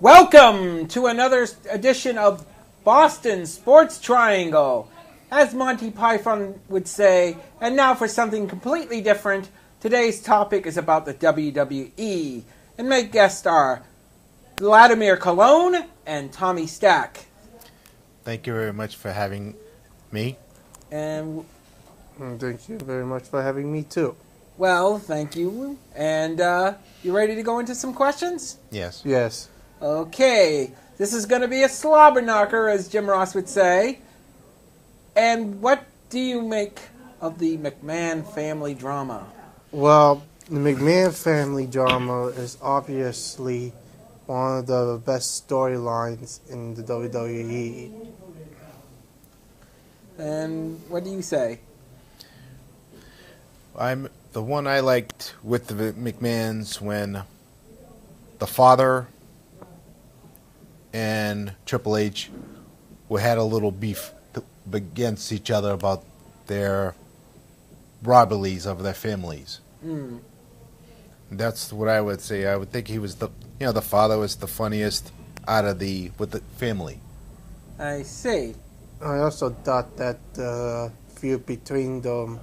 Welcome to another edition of Boston Sports Triangle. As Monty Python would say, and now for something completely different, today's topic is about the WWE. And my guests are Vladimir Colon and Tommy Stack. Thank you very much for having me. And thank you very much for having me too. well, thank you. And you ready to go into some questions? Yes. Yes. Okay, this is going to be a slobber knocker, as Jim Ross would say. And what do you make of the McMahon family drama? Well, the McMahon family drama is obviously one of the best storylines in the WWE. And what do you say? The one I liked with the McMahons when the father and Triple H had a little beef against each other about their rivalries of their families. That's what I would say. I would think he was the father was the funniest with the family. I see. I also thought that the feud between them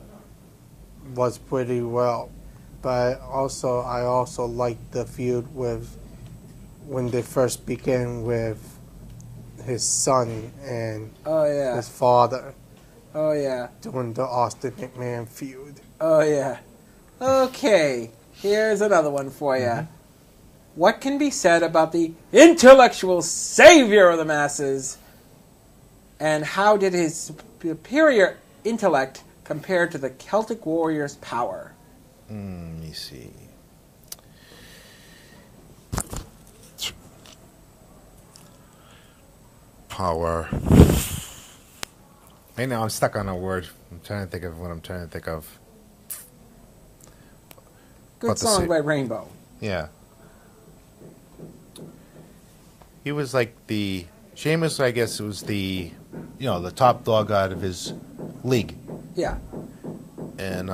was pretty well, but I also liked the feud with when they first began with his son and Oh, yeah. his father Oh, yeah. during the Austin McMahon feud. Oh, yeah. Okay, here's another one for you. What can be said about the intellectual savior of the masses? And how did his superior intellect compare to the Celtic warrior's power? Let me see. Power. I know I'm stuck on a word. I'm trying to think of what I'm trying to think of. Good song by Rainbow. Yeah. He was like Sheamus, I guess, was the top dog out of his league. Yeah. And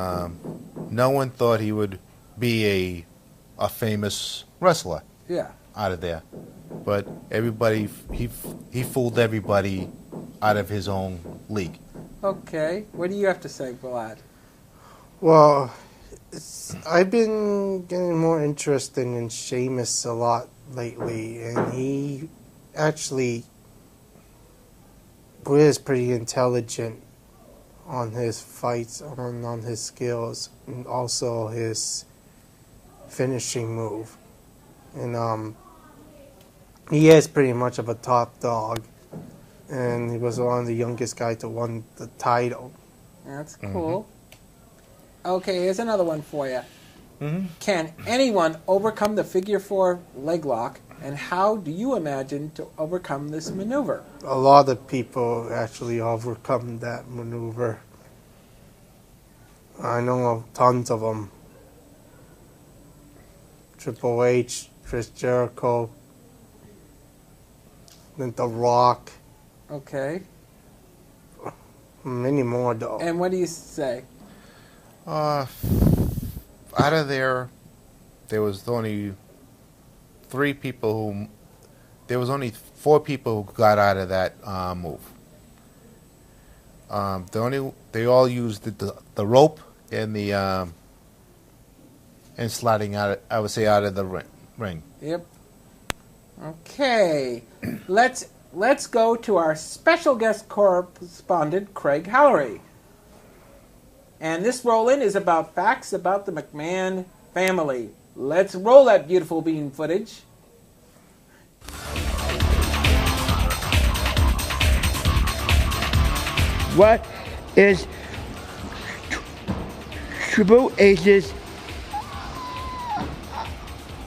no one thought he would be a famous wrestler. Yeah. Out of there. But everybody, he fooled everybody out of his own league. Okay. What do you have to say, Vlad? Well, I've been getting more interested in Sheamus a lot lately, and he actually is pretty intelligent on his fights, on his skills, and also his finishing move. And he is pretty much of a top dog, and he was one of the youngest guys to win the title. That's cool. Okay, here's another one for you. Can anyone overcome the figure 4 leg lock, and how do you imagine to overcome this maneuver? A lot of people actually overcome that maneuver. I know of tons of them. Triple H, Chris Jericho, then The Rock. Okay. Many more, though. And what do you say? Out of there was only 3 people there was only 4 people who got out of that move. They all used the rope and and sliding out. I would say out of the ring. Yep. Okay. Let's go to our special guest correspondent, Craig Hallery. And this roll-in is about facts about the McMahon family. Let's roll that beautiful bean footage. What is Triple H's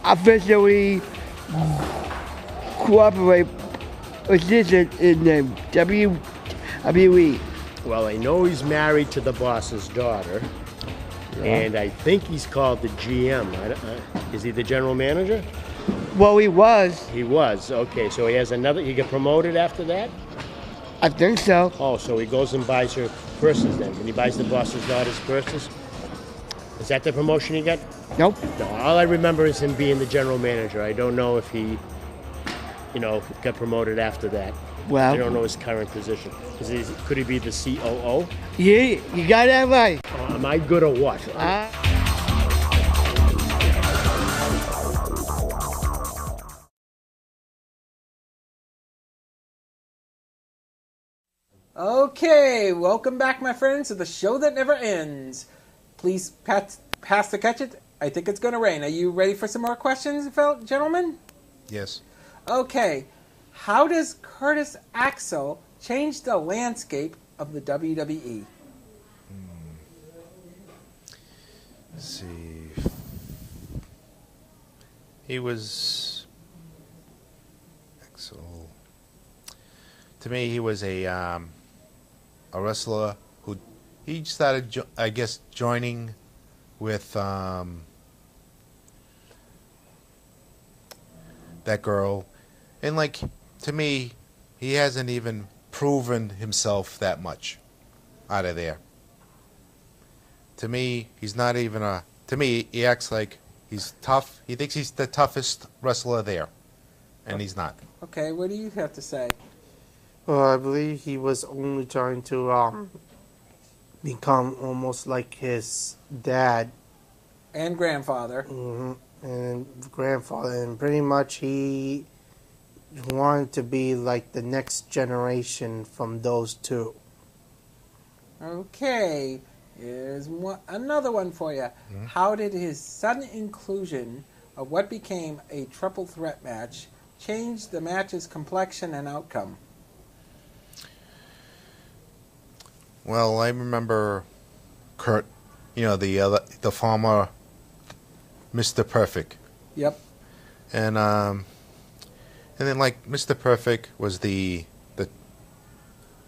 officially cooperate position in the WWE? Well, I know he's married to the boss's daughter, and I think he's called the GM. Is he the general manager? Well, he was. He was. Okay, so he has another. He got promoted after that? I think so. Oh, so he goes and buys her purses then. And he buys the boss's daughter's purses? Is that the promotion he got? Nope. No, all I remember is him being the general manager. I don't know if he got promoted after that. Well, I don't know his current position. Could he be the COO? yeah, you got that right. Am I good or what? Okay, welcome back, my friends, to the show that never ends. Please pass the catch it. I think it's going to rain. Are you ready for some more questions, gentlemen? Yes. Okay, how does Curtis Axel change the landscape of the WWE? Let's see. He was Axel. To me, he was a wrestler who he started, I guess, joining with that girl, and like to me, he hasn't even proven himself that much out of there. To me, he's not even a. To me, he acts like he's tough. He thinks he's the toughest wrestler there, and he's not. Okay, what do you have to say? Well, I believe he was only trying to become almost like his dad And grandfather. and grandfather, and pretty much he wanted to be like the next generation from those two. Okay, here's another one for you. How did his sudden inclusion of what became a triple threat match change the match's complexion and outcome? Well, I remember Kurt, the former Mr. Perfect, Yep. and then like Mr. Perfect was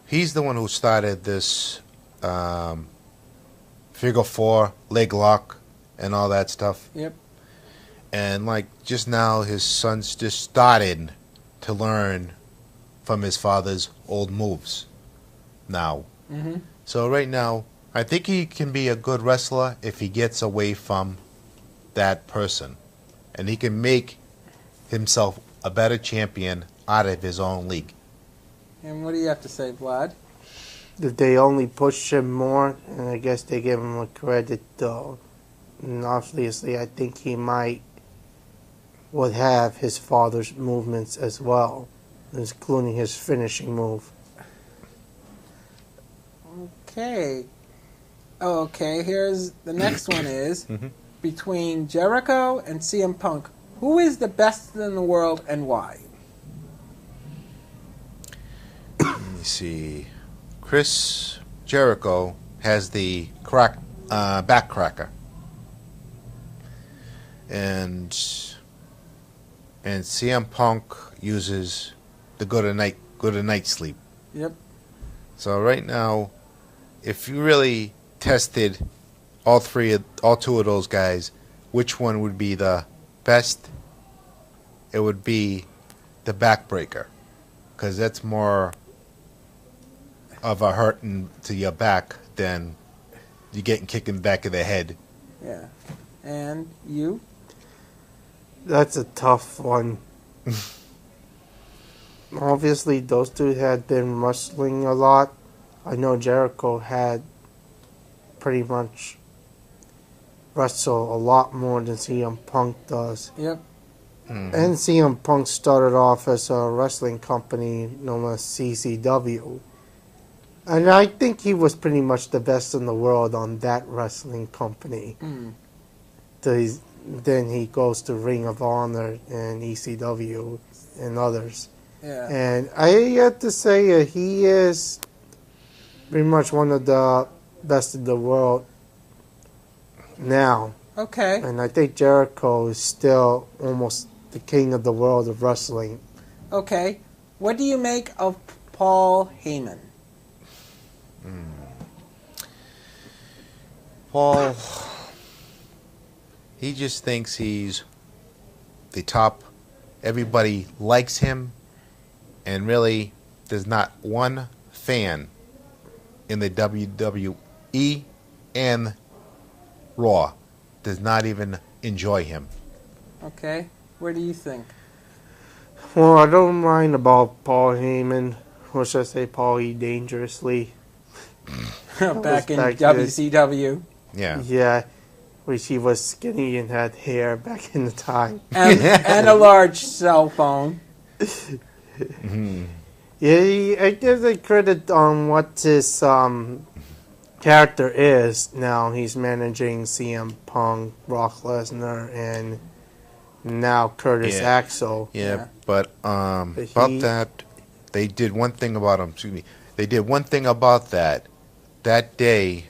he's the one who started this figure four leg lock and all that stuff. Yep. And like just now, his son's just started to learn from his father's old moves now. So right now, I think he can be a good wrestler if he gets away from that person, and he can make himself a better champion out of his own league. And what do you have to say, Vlad? If they only push him more, and I guess they give him a credit though, and obviously I think he would have his father's movements as well, including his finishing move. Okay. Okay, here's the next one is between Jericho and CM Punk, who is the best in the world and why? Let me see. Chris Jericho has the back cracker, and CM Punk uses the good of night sleep. Yep. So right now, if you really tested all two of those guys, which one would be the best? It would be the backbreaker, because that's more of a hurting to your back than you getting kicked in the back of the head. Yeah. And you? That's a tough one. Obviously, those two had been wrestling a lot. I know Jericho had pretty much wrestled a lot more than CM Punk does. Yep. And CM Punk started off as a wrestling company known as CCW. And I think he was pretty much the best in the world on that wrestling company. Then he goes to Ring of Honor and ECW and others. Yeah. And I have to say he is pretty much one of the best in the world now. Okay. And I think Jericho is still almost the king of the world of wrestling. Okay. What do you make of Paul Heyman? Paul, he just thinks he's the top. Everybody likes him, and really, there's not one fan in the WWE and Raw does not even enjoy him. Okay. What do you think? Well, I don't mind about Paul Heyman, or should I say Paul E. Dangerously. Back in back WCW. Yeah. Yeah, which he was skinny and had hair back in the time. And a large cell phone. Yeah, I give the credit on what his character is now. He's managing CM Punk, Brock Lesnar, and now Curtis Yeah. Axel. Yeah, but But about he- that, they did one thing about him. Excuse me. They did one thing about that. That day,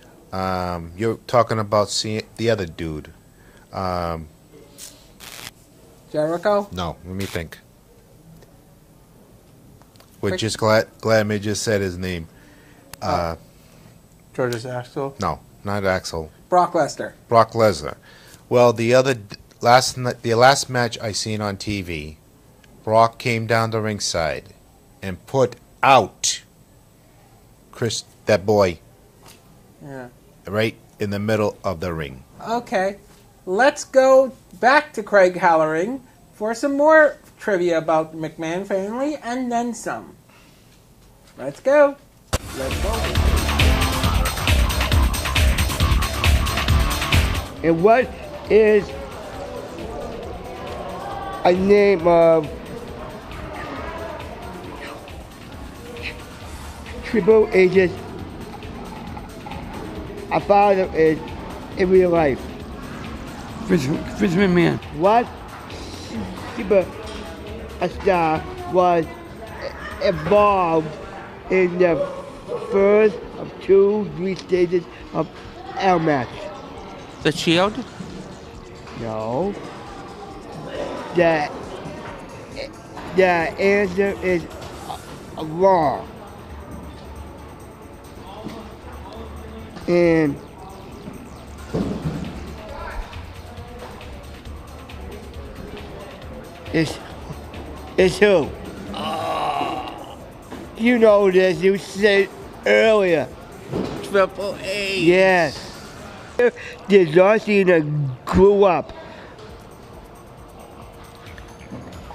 you're talking about seeing the other dude. Jericho? No, let me think. We're just glad me just said his name. Curtis Axel. No, not Axel. Brock Lesnar. Brock Lesnar. Well, the last match I seen on TV, Brock came down the ringside and put out Chris, that boy, Yeah. right in the middle of the ring. Okay. Let's go back to Craig Halloran for some more trivia about the McMahon family and then some. Let's go. Let's go. And what is a name of Triple H's a father in real life? Vince McMahon. What super a star was involved in the first of 3 stages of L match? The Shield. No. The answer is wrong. And it's who? You know this, you said earlier. Triple H. Yes. Did John Cena grew up?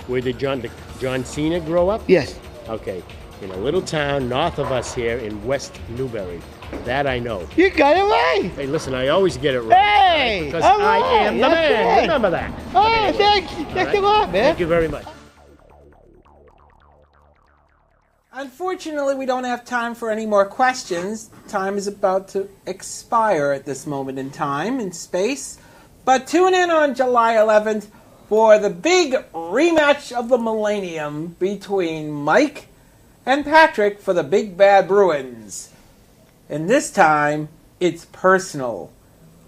Where did John Cena grow up? Yes. Okay, in a little town north of us here in West Newbury. That I know. You got it right. Hey, listen, I always get it right. Hey, Because all I right, am the that's man. right. Remember that. Oh, Anyway, thanks. all Thanks a right? lot, man. Thank you very much. Unfortunately, we don't have time for any more questions. Time is about to expire at this moment in time and space. But tune in on July 11th for the big rematch of the millennium between Mike and Patrick for the Big Bad Bruins. And this time, it's personal.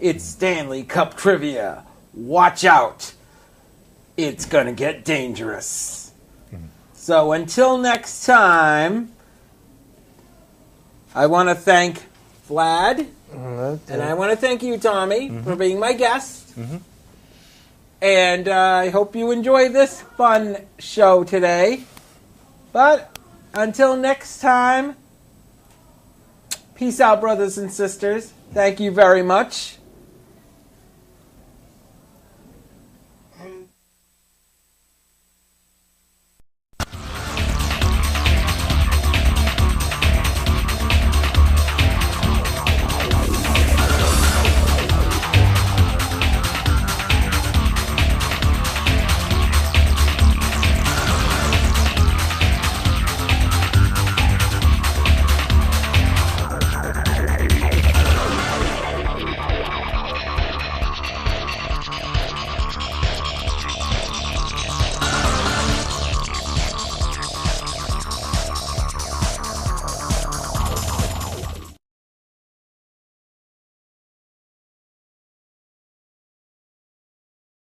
It's Stanley Cup trivia. Watch out. It's gonna get dangerous. So until next time, I want to thank Vlad, and I want to thank you, Tommy, for being my guest. And I hope you enjoy this fun show today. But until next time, peace out, brothers and sisters. Thank you very much.